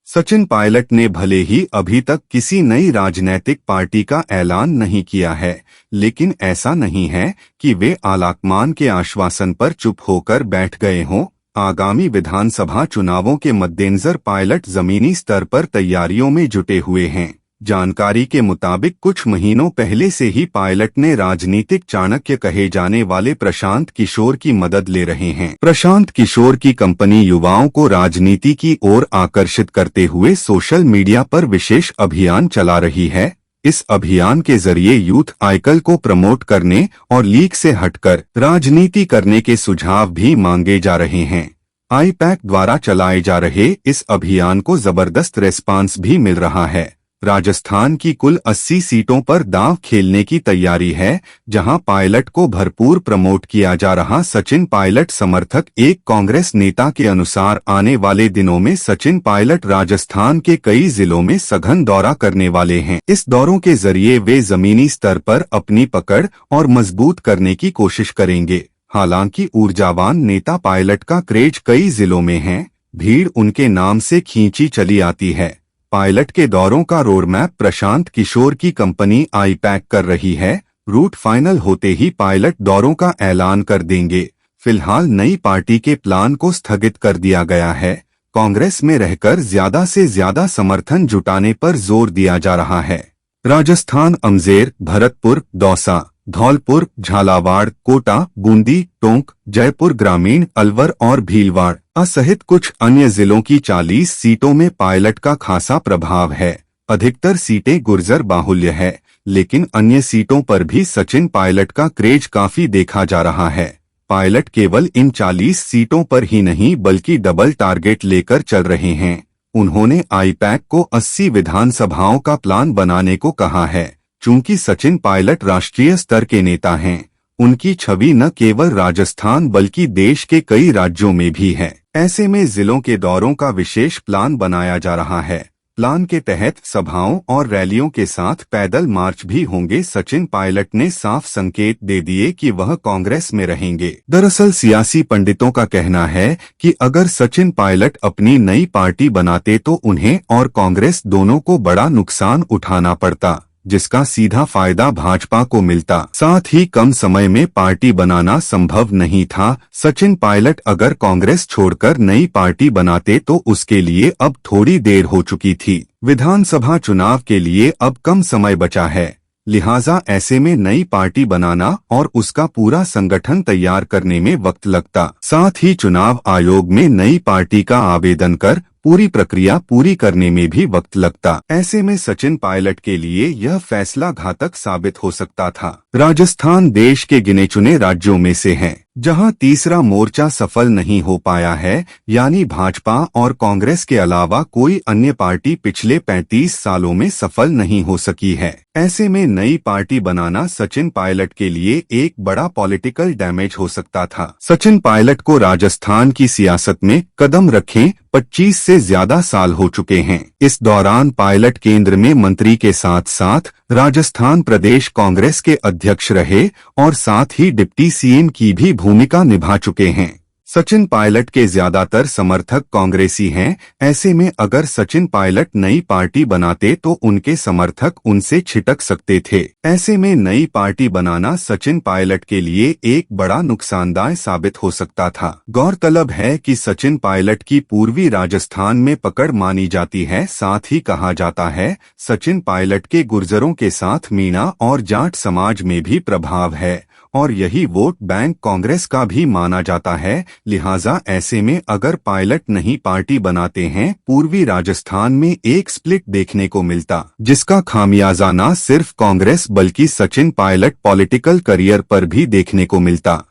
सचिन पायलट ने भले ही अभी तक किसी नई राजनीतिक पार्टी का ऐलान नहीं किया है, लेकिन ऐसा नहीं है कि वे आलाकमान के आश्वासन पर चुप होकर बैठ गए हों। आगामी विधानसभा चुनावों के मद्देनजर पायलट जमीनी स्तर पर तैयारियों में जुटे हुए हैं। जानकारी के मुताबिक कुछ महीनों पहले से ही पायलट ने राजनीतिक चाणक्य कहे जाने वाले प्रशांत किशोर की मदद ले रहे हैं। प्रशांत किशोर की कंपनी युवाओं को राजनीति की ओर आकर्षित करते हुए सोशल मीडिया पर विशेष अभियान चला रही है। इस अभियान के जरिए यूथ आइकल को प्रमोट करने और लीग से हटकर राजनीति करने के सुझाव भी मांगे जा रहे हैं। आईपैक द्वारा चलाए जा रहे इस अभियान को जबरदस्त रेस्पॉन्स भी मिल रहा है। राजस्थान की कुल 80 सीटों पर दांव खेलने की तैयारी है, जहां पायलट को भरपूर प्रमोट किया जा रहा। सचिन पायलट समर्थक एक कांग्रेस नेता के अनुसार आने वाले दिनों में सचिन पायलट राजस्थान के कई जिलों में सघन दौरा करने वाले हैं। इस दौरों के जरिए वे जमीनी स्तर पर अपनी पकड़ और मजबूत करने की कोशिश करेंगे। हालांकि ऊर्जावान नेता पायलट का क्रेज कई जिलों में है, भीड़ उनके नाम से खींची चली आती है। पायलट के दौरों का रोडमैप प्रशांत किशोर की कंपनी आईपैक कर रही है। रूट फाइनल होते ही पायलट दौरों का ऐलान कर देंगे। फिलहाल नई पार्टी के प्लान को स्थगित कर दिया गया है। कांग्रेस में रहकर ज्यादा से ज्यादा समर्थन जुटाने पर जोर दिया जा रहा है। राजस्थान अमजेर, भरतपुर, दौसा, धौलपुर, झालावाड़, कोटा, बूंदी, टोंक, जयपुर ग्रामीण, अलवर और भीलवाड़ सहित कुछ अन्य जिलों की 40 सीटों में पायलट का खासा प्रभाव है। अधिकतर सीटें गुर्जर बाहुल्य है, लेकिन अन्य सीटों पर भी सचिन पायलट का क्रेज काफी देखा जा रहा है। पायलट केवल इन 40 सीटों पर ही नहीं बल्कि डबल टारगेट लेकर चल रहे हैं। उन्होंने आईपैक को 80 विधानसभाओं का प्लान बनाने को कहा है। चूंकि सचिन पायलट राष्ट्रीय स्तर के नेता हैं, उनकी छवि न केवल राजस्थान बल्कि देश के कई राज्यों में भी है। ऐसे में जिलों के दौरों का विशेष प्लान बनाया जा रहा है। प्लान के तहत सभाओं और रैलियों के साथ पैदल मार्च भी होंगे। सचिन पायलट ने साफ संकेत दे दिए कि वह कांग्रेस में रहेंगे। दरअसल सियासी पंडितों का कहना है कि अगर सचिन पायलट अपनी नई पार्टी बनाते तो उन्हें और कांग्रेस दोनों को बड़ा नुकसान उठाना पड़ता, जिसका सीधा फायदा भाजपा को मिलता। साथ ही कम समय में पार्टी बनाना संभव नहीं था। सचिन पायलट अगर कांग्रेस छोड़कर नई पार्टी बनाते तो उसके लिए अब थोड़ी देर हो चुकी थी। विधानसभा चुनाव के लिए अब कम समय बचा है, लिहाजा ऐसे में नई पार्टी बनाना और उसका पूरा संगठन तैयार करने में वक्त लगता। साथ ही चुनाव आयोग में नई पार्टी का आवेदन कर पूरी प्रक्रिया पूरी करने में भी वक्त लगता। ऐसे में सचिन पायलट के लिए यह फैसला घातक साबित हो सकता था। राजस्थान देश के गिने चुने राज्यों में से है जहां तीसरा मोर्चा सफल नहीं हो पाया है, यानी भाजपा और कांग्रेस के अलावा कोई अन्य पार्टी पिछले 35 सालों में सफल नहीं हो सकी है। ऐसे में नई पार्टी बनाना सचिन पायलट के लिए एक बड़ा पॉलिटिकल डैमेज हो सकता था। सचिन पायलट को राजस्थान की सियासत में कदम रखे 25 से ज्यादा साल हो चुके हैं। इस दौरान पायलट केंद्र में मंत्री के साथ साथ राजस्थान प्रदेश कांग्रेस के अध्यक्ष रहे और साथ ही डिप्टी सीएम की भी भूमिका निभा चुके हैं। सचिन पायलट के ज्यादातर समर्थक कांग्रेसी हैं। ऐसे में अगर सचिन पायलट नई पार्टी बनाते तो उनके समर्थक उनसे छिटक सकते थे। ऐसे में नई पार्टी बनाना सचिन पायलट के लिए एक बड़ा नुकसानदायक साबित हो सकता था। गौरतलब है कि सचिन पायलट की पूर्वी राजस्थान में पकड़ मानी जाती है। साथ ही कहा जाता है सचिन पायलट के गुर्जरों के साथ मीणा और जाट समाज में भी प्रभाव है और यही वोट बैंक कांग्रेस का भी माना जाता है। लिहाजा ऐसे में अगर पायलट नई पार्टी बनाते हैं, पूर्वी राजस्थान में एक स्प्लिट देखने को मिलता, जिसका खामियाजा न सिर्फ कांग्रेस बल्कि सचिन पायलट पॉलिटिकल करियर पर भी देखने को मिलता।